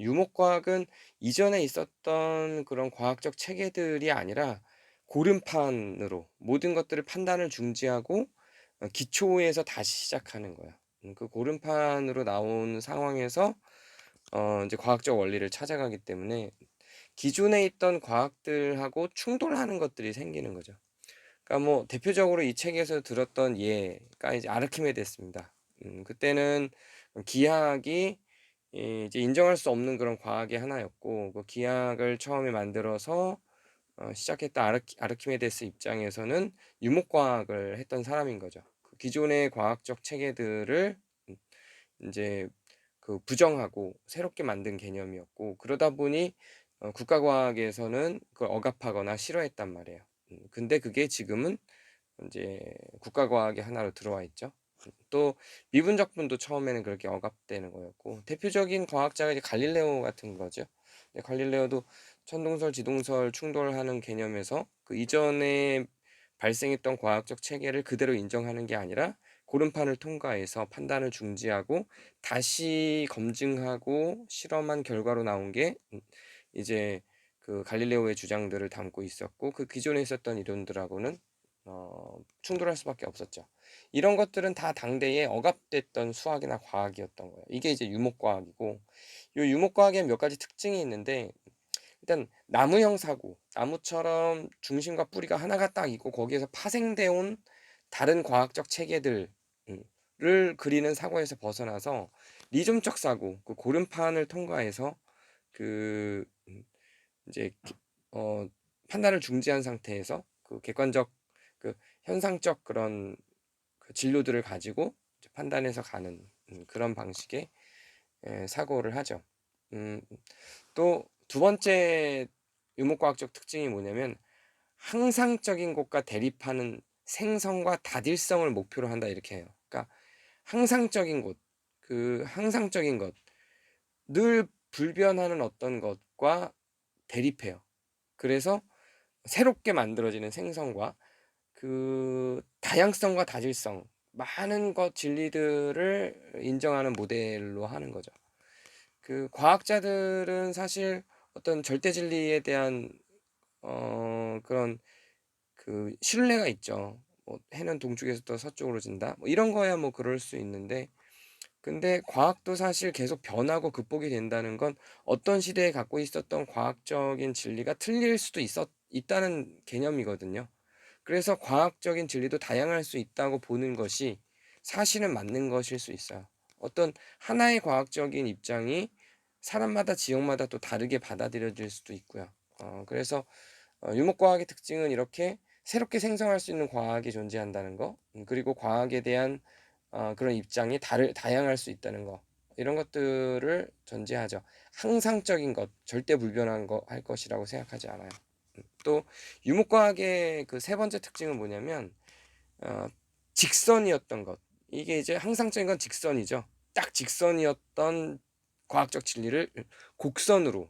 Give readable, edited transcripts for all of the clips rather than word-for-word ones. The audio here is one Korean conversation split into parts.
유목과학은 이전에 있었던 그런 과학적 체계들이 아니라 고름판으로 모든 것들을 판단을 중지하고 기초에서 다시 시작하는 거예요. 그 고름판으로 나온 상황에서 인제 과학적 원리를 찾아가기 때문에 기존에 있던 과학들하고 충돌하는 것들이 생기는 거죠. 그러니까 뭐 대표적으로 이 책에서 들었던 예가 이제 아르키메데스입니다. 그때는 기하학이 이제 인정할 수 없는 그런 과학의 하나였고, 그 기하학을 처음에 만들어서 시작했던 아르키메데스 입장에서는 유목과학을 했던 사람인 거죠. 그 기존의 과학적 체계들을 음 인제 그 부정하고 새롭게 만든 개념이었고, 그러다 보니 국가과학에서는 그걸 억압하거나 싫어했단 말이에요. 근데 그게 지금은 인제 국가과학의 하나로 들어와 있죠. 또 미분적분도 처음에는 그렇게 억압되는 거였고, 대표적인 과학자가 이제 갈릴레오 같은 거죠. 근데 갈릴레오도 천동설, 지동설 충돌하는 개념에서 그 이전에 발생했던 과학적 체계를 그대로 인정하는 게 아니라 고름판을 통과해서 판단을 중지하고 다시 검증하고 실험한 결과로 나온 게 이제 그 갈릴레오의 주장들을 담고 있었고, 그 기존에 있었던 이론들하고는 충돌할 수밖에 없었죠. 이런 것들은 다 당대에 억압됐던 수학이나 과학이었던 거예요. 이게 이제 유목과학이고, 요 유목과학에 몇 가지 특징이 있는데, 일단 나무형 사고, 나무처럼 중심과 뿌리가 하나가 딱 있고 거기에서 파생돼 온 다른 과학적 체계들 을 그리는 사고에서 벗어나서 리즘적 사고, 그 고름판을 통과해서 그 인제 판단을 중지한 상태에서 그 객관적, 그 현상적 그런 그 진료들을 가지고 이제 판단해서 가는 그런 방식의 사고를 하죠. 음 또 두 번째 유목과학적 특징이 뭐냐면, "항상적인 것과 대립하는 생성과 다딜성을 목표로 한다." 이렇게 해요. 그러니까 항상적인 곳, 그 항상적인 것, 늘 불변하는 어떤 것과 대립해요. 그래서 새롭게 만들어지는 생성과 그 다양성과 다질성, 많은 것 진리들을 인정하는 모델로 하는 거죠. 그 과학자들은 사실 어떤 절대 진리에 대한 그런 그 신뢰가 있죠. 뭐 "해는 동쪽에서 또 서쪽으로 진다." 뭐 이런 거야 뭐 그럴 수 있는데, 근데 과학도 사실 계속 변하고 극복이 된다는 건 어떤 시대에 갖고 있었던 과학적인 진리가 틀릴 수도 있다는 개념이거든요. 그래서 과학적인 진리도 다양할 수 있다고 보는 것이 사실은 맞는 것일 수 있어요. 어떤 하나의 과학적인 입장이 사람마다 지역마다 또 다르게 받아들여질 수도 있고요. 그래서 유목과학의 특징은 이렇게 새롭게 생성할 수 있는 과학이 존재한다는 거, 그리고 과학에 대한 그런 입장이 다양할 수 있다는 거, 이런 것들을 전제하죠. 항상적인 것, 절대 불변한 거 할 것이라고 생각하지 않아요. 또 유목과학의 그 세 번째 특징은 뭐냐면, 어 직선이었던 것. 이게 이제 항상적인 건 직선이죠. 딱 직선이었던 과학적 진리를 곡선으로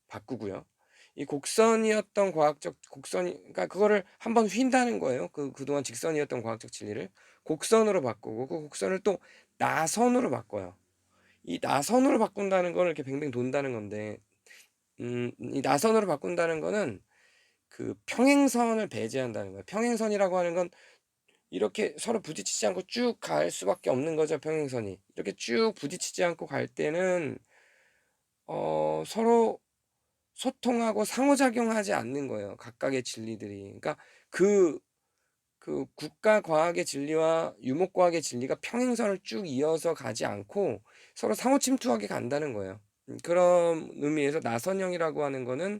바꾸고요. 이 곡선이었던 과학적 곡선이, 그러니까 그거를 한번 휜다는 거예요. 그동안 직선이었던 과학적 진리를 곡선으로 바꾸고, 그 곡선을 또 나선으로 바꿔요. 이 나선으로 바꾼다는 거는 이렇게 뱅뱅 돈다는 건데, 이 나선으로 바꾼다는 거는 그 평행선을 배제한다는 거예요. 평행선이라고 하는 건 이렇게 서로 부딪히지 않고 쭉 갈 수밖에 없는 거죠, 평행선이. 이렇게 쭉 부딪히지 않고 갈 때는 서로 소통하고 상호작용하지 않는 거예요, 각각의 진리들이. 그러니까 그 국가 과학의 진리와 유목 과학의 진리가 평행선을 쭉 이어서 가지 않고 서로 상호 침투하게 간다는 거예요. 그런 의미에서 나선형이라고 하는 거는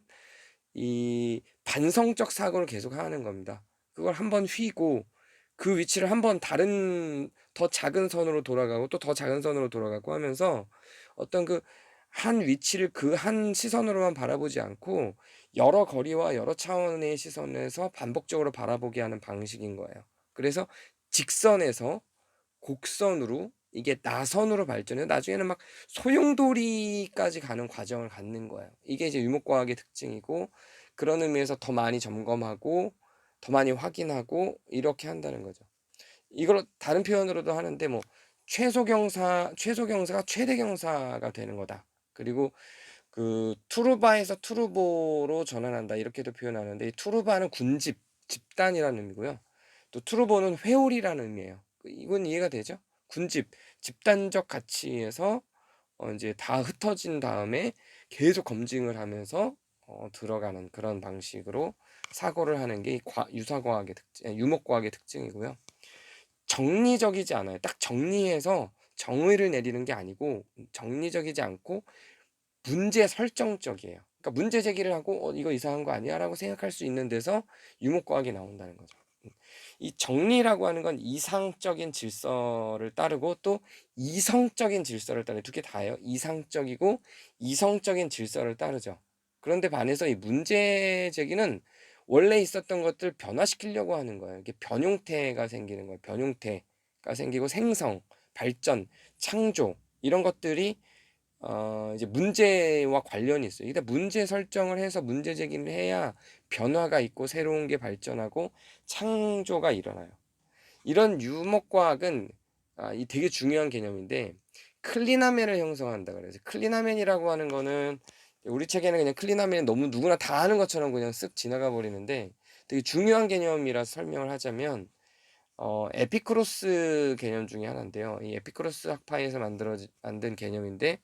이 반성적 사고를 계속하는 겁니다. 그걸 한번 휘고 그 위치를 한번 다른 더 작은 선으로 돌아가고 또 더 작은 선으로 돌아가고 하면서 어떤 그 한 위치를 그 한 시선으로만 바라보지 않고 여러 거리와 여러 차원의 시선에서 반복적으로 바라보게 하는 방식인 거예요. 그래서 직선에서 곡선으로, 이게 나선으로 발전해서 나중에는 막 소용돌이까지 가는 과정을 갖는 거예요. 이게 이제 유목과학의 특징이고, 그런 의미에서 더 많이 점검하고 더 많이 확인하고 이렇게 한다는 거죠. 이걸 다른 표현으로도 하는데, 뭐 최소경사가 최대경사가 되는 거다. 그리고 그 투르바에서 투르보로 전환한다 이렇게도 표현하는데, 이 투르바는 군집, 집단이라는 의미고요. 또 투르보는 회오리라는 의미예요. 이건 이해가 되죠? 군집, 집단적 가치에서 인제 다 흩어진 다음에 계속 검증을 하면서 들어가는 그런 방식으로 사고를 하는 게 이 유사과학의 특징, 유목과학의 특징이고요. 정리적이지 않아요. 딱 정리해서 정의를 내리는 게 아니고, 정리적이지 않고 문제 설정적이에요. 그러니까 문제 제기를 하고 이거 이상한 거 아니야?"라고 생각할 수 있는 데서 유목과학이 나온다는 거죠. 이 정리라고 하는 건 이상적인 질서를 따르고 또 이성적인 질서를 따르요. 두 개 다예요. 이상적이고 이성적인 질서를 따르죠. 그런데 반해서 이 문제 제기는 원래 있었던 것들 변화시키려고 하는 거예요. 이게 변형태가 생기는 거예요. 변형태가 생기고 생성, 발전, 창조 이런 것들이 이제 문제와 관련이 있어요. 일단 문제 설정을 해서 문제 제기를 해야 변화가 있고 새로운 게 발전하고 창조가 일어나요. 이런 유목과학은 이 되게 중요한 개념인데, 클리나멘을 형성한다 그래서, 클리나멘이라고 하는 거는 우리 책에는 그냥 클리나멘 너무 누구나 다 아는 것처럼 그냥 쓱 지나가 버리는데, 되게 중요한 개념이라서 설명을 하자면, 에피쿠로스 개념 중에 하나인데요. 이 에피쿠로스 학파에서 만든 개념인데,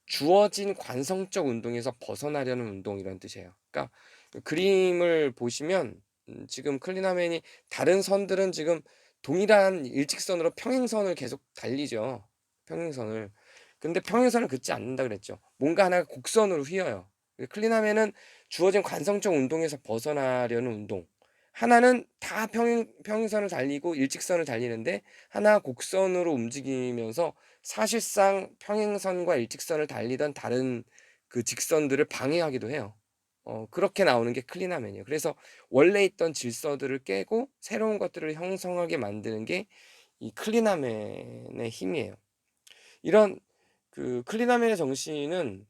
주어진 관성적 운동에서 벗어나려는 운동이란 뜻이에요. 그러니까 그 그림을 보시면 지금 클리나맨이 다른 선들은 지금 동일한 일직선으로 평행선을 계속 달리죠. 평행선을. 근데 평행선을 긋지 않는다 그랬죠. 뭔가 하나가 곡선으로 휘어요. 클리나맨은 주어진 관성적 운동에서 벗어나려는 운동. 하나는 다 평행선을 달리고 일직선을 달리는데, 하나 곡선으로 움직이면서 사실상 평행선과 일직선을 달리던 다른 그 직선들을 방해하기도 해요. 그렇게 나오는 게 클리나맨이에요. 그래서 원래 있던 질서들을 깨고 새로운 것들을 형성하게 만드는 게 이 클리나맨의 힘이에요. 이런 그 클리나맨의 정신은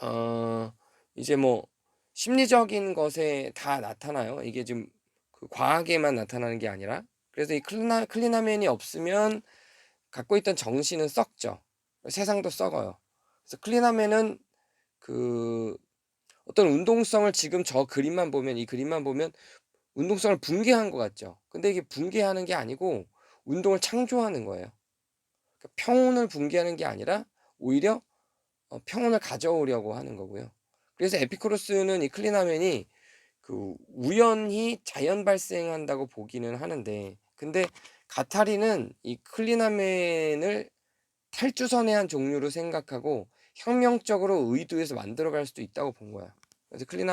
어 이제 뭐 심리적인 것에 다 나타나요. 이게 지금 그 과학에만 나타나는 게 아니라. 그래서 이 클리나맨이 없으면 갖고 있던 정신은 썩죠. 세상도 썩어요. 그래서 클리나맨은 그 어떤 운동성을, 지금 저 그림만 보면, 이 그림만 보면 운동성을 붕괴한 것 같죠. 근데 이게 붕괴하는 게 아니고 운동을 창조하는 거예요. 그러니까 평온을 붕괴하는 게 아니라 오히려 평온을 가져오려고 하는 거고요. 그래서 에피쿠로스는 이 클리나맨이 그 우연히 자연 발생한다고 보기는 하는데, 근데 가타리는 이 클리나맨을 탈주선의 한 종류로 생각하고 혁명적으로 의도해서 만들어갈 수도 있다고 본 거야. 그래서 클리나맨